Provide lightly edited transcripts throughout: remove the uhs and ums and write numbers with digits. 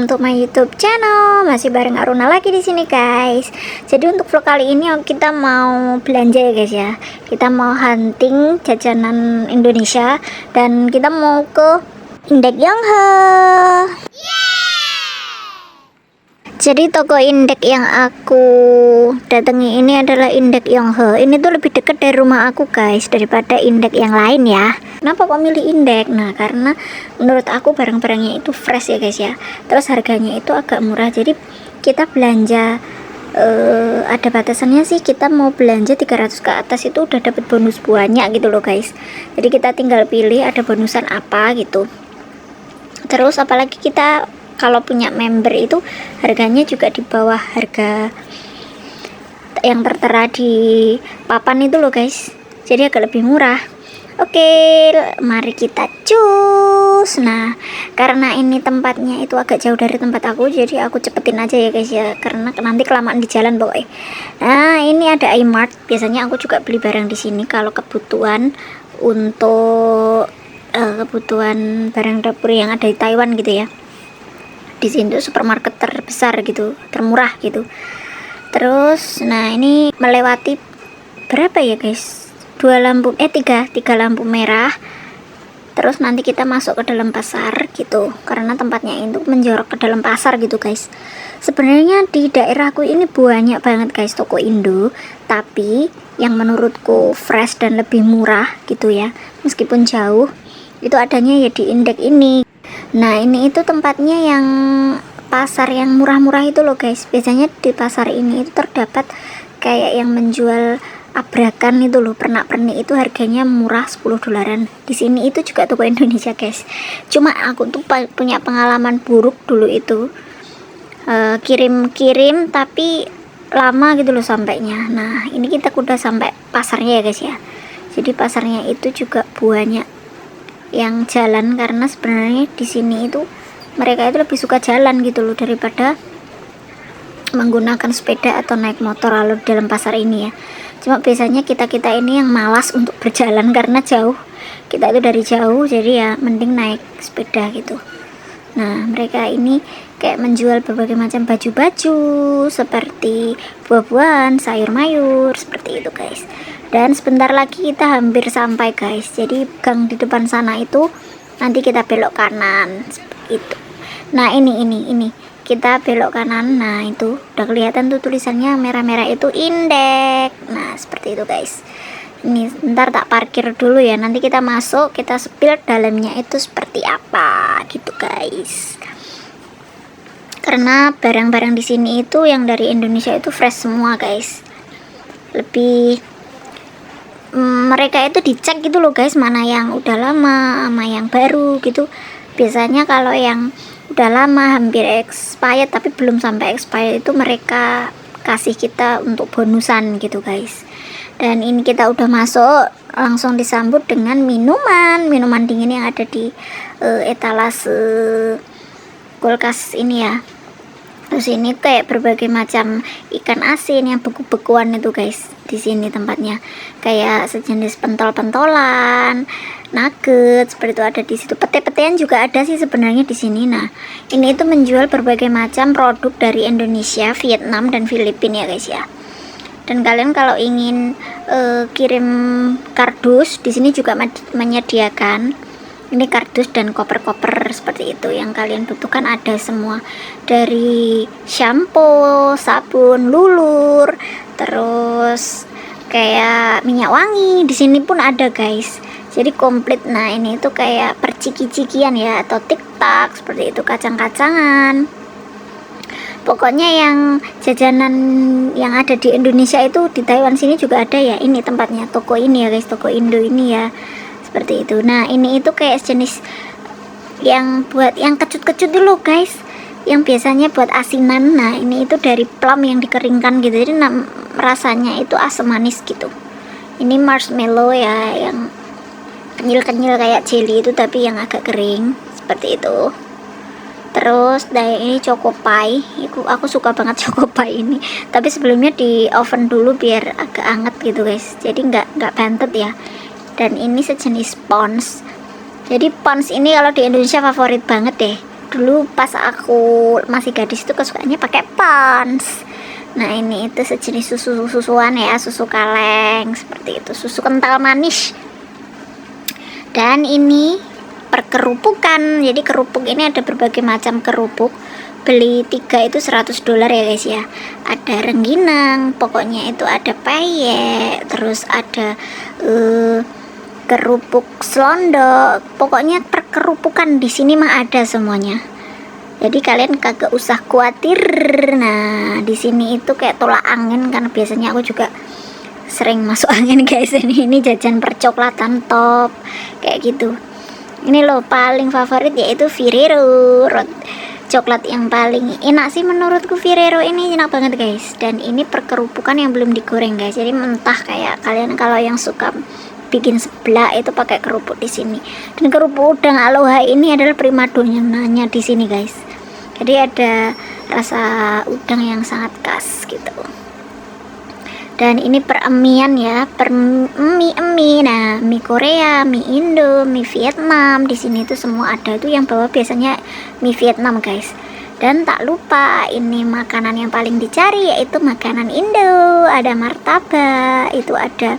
welcome to my YouTube channel. Masih bareng Aruna lagi di sini, guys. Jadi untuk vlog kali ini kita mau belanja ya, guys ya. Kita mau hunting jajanan Indonesia dan kita mau ke Indek Yonghe. Jadi toko Indek yang aku datangi ini adalah Indek Yonghe. Ini tuh lebih dekat dari rumah aku, guys, daripada Indek yang lain ya. Kenapa kok milih Indek? Nah, karena menurut aku barang-barangnya itu fresh ya, guys ya. Terus harganya itu agak murah. Jadi kita belanja ada batasannya sih, kita mau belanja 300 ke atas itu udah dapat bonus banyak gitu loh, guys. Jadi kita tinggal pilih ada bonusan apa gitu. Terus apalagi kita kalau punya member itu harganya juga di bawah harga yang tertera di papan itu loh, guys. Jadi agak lebih murah. Oke, mari kita cus. Nah, karena ini tempatnya itu agak jauh dari tempat aku, jadi aku cepetin aja ya, guys ya, karena nanti kelamaan di jalan pokoknya. Nah, ini ada iMart. Biasanya aku juga beli barang di sini kalau kebutuhan untuk kebutuhan barang dapur yang ada di Taiwan gitu ya. Di sini tuh supermarket terbesar gitu, termurah gitu. Terus nah ini melewati berapa ya, guys, tiga lampu merah. Terus nanti kita masuk ke dalam pasar gitu, karena tempatnya itu menjorok ke dalam pasar gitu, guys. Sebenarnya di daerahku ini banyak banget, guys, toko Indo, tapi yang menurutku fresh dan lebih murah gitu ya, meskipun jauh, itu adanya ya di Indek ini. Nah, ini itu tempatnya yang pasar yang murah-murah itu loh, guys. Biasanya di pasar ini itu terdapat kayak yang menjual abrakan itu loh, pernak-pernik itu harganya murah, $10. Di sini itu juga toko Indonesia, guys. Cuma aku tuh punya pengalaman buruk dulu itu. Kirim tapi lama gitu loh sampainya. Nah, ini kita udah sampai pasarnya ya, guys ya. Jadi pasarnya itu juga banyak yang jalan, karena sebenarnya di sini itu mereka itu lebih suka jalan gitu loh daripada menggunakan sepeda atau naik motor lalu dalam pasar ini ya. Cuma biasanya kita ini yang malas untuk berjalan karena jauh, kita itu dari jauh, jadi ya mending naik sepeda gitu. Nah, mereka ini kayak menjual berbagai macam baju-baju seperti buah-buahan, sayur mayur, seperti itu, guys. Dan sebentar lagi kita hampir sampai, guys. Jadi gang di depan sana itu nanti kita belok kanan seperti itu. Nah, ini kita belok kanan. Nah, itu udah kelihatan tuh tulisannya merah-merah itu Indek. Nah, seperti itu, guys. Ini ntar tak parkir dulu ya, nanti kita masuk, kita spill dalamnya itu seperti apa gitu, guys. Karena barang-barang di sini itu yang dari Indonesia itu fresh semua, guys. Lebih mereka itu dicek gitu loh, guys, mana yang udah lama sama yang baru gitu. Biasanya kalau yang udah lama hampir expired tapi belum sampai expired itu mereka kasih kita untuk bonusan gitu, guys. Dan ini kita udah masuk, langsung disambut dengan minuman dingin yang ada di etalase kulkas ini ya. Terus ini kayak berbagai macam ikan asin yang beku-bekuan itu, guys. Di sini tempatnya kayak sejenis pentol-pentolan, nugget seperti itu ada di situ. Pete-petean juga ada sih sebenarnya di sini. Nah, ini itu menjual berbagai macam produk dari Indonesia, Vietnam dan Filipina ya, guys ya. Dan kalian kalau ingin kirim kardus, di sini juga menyediakan ini kardus dan koper-koper seperti itu yang kalian butuhkan, ada semua dari shampoo, sabun, lulur, terus kayak minyak wangi di sini pun ada, guys. Jadi komplit. Nah, ini itu kayak perciki-cikian ya atau tiktak seperti itu, kacang-kacangan. Pokoknya yang jajanan yang ada di Indonesia itu di Taiwan sini juga ada ya. Ini tempatnya, toko ini ya, guys, toko Indo ini ya. Seperti itu. Nah, ini itu kayak jenis yang buat yang kecut-kecut dulu, guys, yang biasanya buat asinan. Nah, ini itu dari plum yang dikeringkan gitu, jadi rasanya itu asam manis gitu. Ini marshmallow ya, yang kenyil-kenyil kayak jelly itu tapi yang agak kering seperti itu. Terus ini choco pie, aku suka banget choco pie ini, tapi sebelumnya di oven dulu biar agak anget gitu, guys, jadi nggak bantet ya. Dan ini sejenis pons. Jadi pons ini kalau di Indonesia favorit banget deh, dulu pas aku masih gadis itu kesukaannya pakai Pond's. Nah ini itu sejenis susuan ya, susu kaleng seperti itu, susu kental manis. Dan ini perkerupukan, jadi kerupuk ini ada berbagai macam kerupuk. Beli 3 itu $100 ya guys ya. Ada rengginang, pokoknya itu ada peyek, terus ada kerupuk selondok, pokoknya perkerupukan di sini mah ada semuanya. Jadi kalian kagak usah khawatir. Nah di sini itu kayak tolak angin, karena biasanya aku juga sering masuk angin guys. Ini jajan percoklatan top kayak gitu. Ini loh paling favorit yaitu Ferrero, coklat yang paling enak sih menurutku. Ferrero ini enak banget guys. Dan ini perkerupukan yang belum digoreng guys, jadi mentah. Kayak kalian kalau yang suka bikin seblak itu pakai kerupuk di sini. Dan kerupuk udang aloha ini adalah primadonanya di sini guys. Jadi ada rasa udang yang sangat khas gitu. Dan ini peremian ya, mie. Nah, mie Korea, mie Indo, mie Vietnam, di sini tuh semua ada. Itu yang bawa biasanya mie Vietnam guys. Dan tak lupa ini makanan yang paling dicari yaitu makanan Indo. Ada martabak, itu ada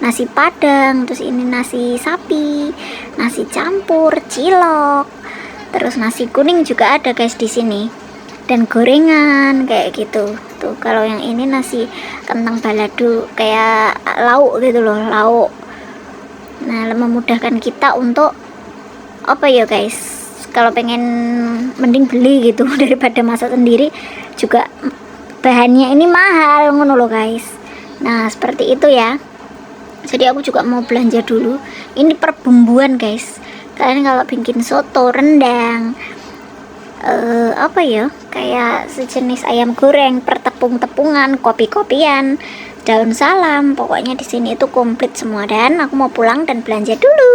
nasi padang, terus ini nasi sapi, nasi campur, cilok, terus nasi kuning juga ada guys di sini. Dan gorengan kayak gitu. Tuh kalau yang ini nasi kentang balado kayak lauk gitu loh, lauk. Nah, memudahkan kita untuk apa ya guys, kalau pengen mending beli gitu daripada masak sendiri. Juga bahannya ini mahal ngono loh guys. Nah seperti itu ya. Jadi aku juga mau belanja dulu. Ini perbumbuan guys. Kalian kalau bikin soto, rendang, apa ya, kayak sejenis ayam goreng, pertepung-tepungan, kopi-kopian, daun salam, pokoknya di sini itu komplit semua. Dan aku mau pulang dan belanja dulu.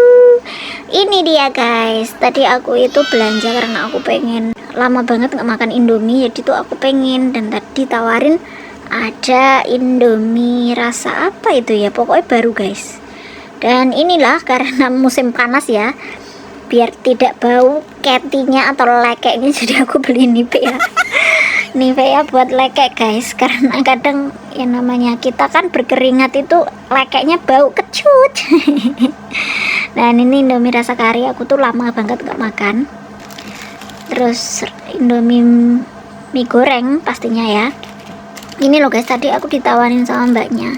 Ini dia guys, tadi aku itu belanja karena aku pengen, lama banget nggak makan Indomie, jadi tuh aku pengen. Dan tadi tawarin ada Indomie rasa apa itu ya, pokoknya baru guys. Dan inilah karena musim panas ya, biar tidak bau ketinya atau lekeknya, jadi aku beli Nivea. Nivea buat lekek guys, karena kadang yang namanya kita kan berkeringat itu lekeknya bau kecut. Dan ini Indomie rasa kari, aku tuh lama banget gak makan. Terus Indomie mie goreng pastinya ya. Ini loh guys, tadi aku ditawarin sama mbaknya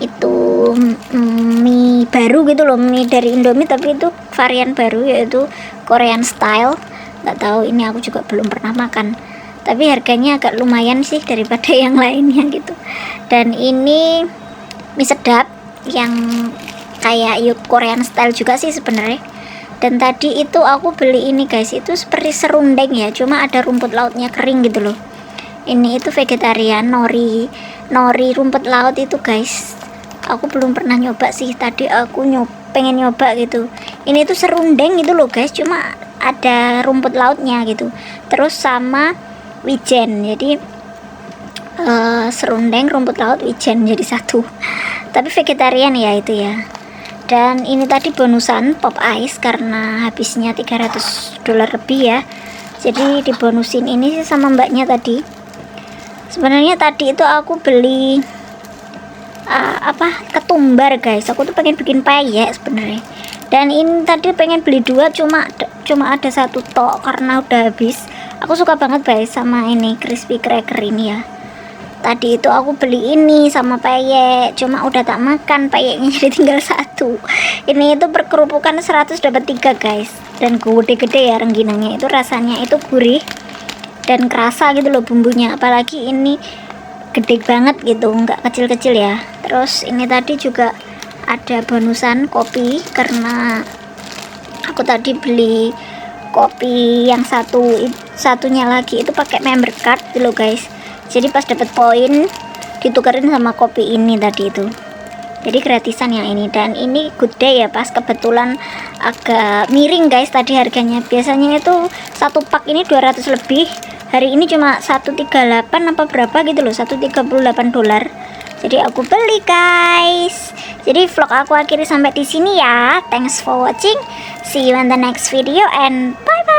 itu mie baru gitu loh, mie dari Indomie tapi itu varian baru yaitu Korean style. Nggak tahu, ini aku juga belum pernah makan, tapi harganya agak lumayan sih daripada yang lainnya gitu. Dan ini mie sedap yang kayak yuk Korean style juga sih sebenarnya. Dan tadi itu aku beli ini guys, itu seperti serundeng ya, cuma ada rumput lautnya kering gitu loh. Ini itu vegetarian, nori rumput laut itu guys. Aku belum pernah nyoba sih, tadi aku pengen nyoba gitu. Ini tuh serundeng gitu loh guys, cuma ada rumput lautnya gitu. Terus sama wijen, jadi serundeng, rumput laut, wijen jadi satu. Tapi vegetarian ya itu ya. Dan ini tadi bonusan pop ice karena habisnya $300 lebih ya. Jadi dibonusin ini sih sama mbaknya tadi. Sebenarnya tadi itu aku beli ketumbar guys. Aku tuh pengen bikin peyek sebenarnya. Dan ini tadi pengen beli 2, cuma ada 1 tok karena udah habis. Aku suka banget guys sama ini crispy cracker ini ya. Tadi itu aku beli ini sama peyek, cuma udah tak makan peyeknya, jadi tinggal 1. Ini itu perkerupukan 100 dapat 3 guys. Dan gede-gede ya rengginangnya, itu rasanya itu gurih dan kerasa gitu loh bumbunya, apalagi ini gede banget gitu, nggak kecil-kecil ya. Terus ini tadi juga ada bonusan kopi karena aku tadi beli kopi yang satunya lagi itu pakai member card gitu loh guys. Jadi pas dapet poin ditukerin sama kopi ini tadi itu, jadi gratisan yang ini. Dan ini good day ya, pas kebetulan agak miring guys tadi harganya. Biasanya itu 1 pak ini 200 lebih, hari ini cuma 138 apa berapa gitu loh, $138. Jadi aku beli guys. Jadi vlog aku akhiri sampai di sini ya. Thanks for watching, see you in the next video and bye bye.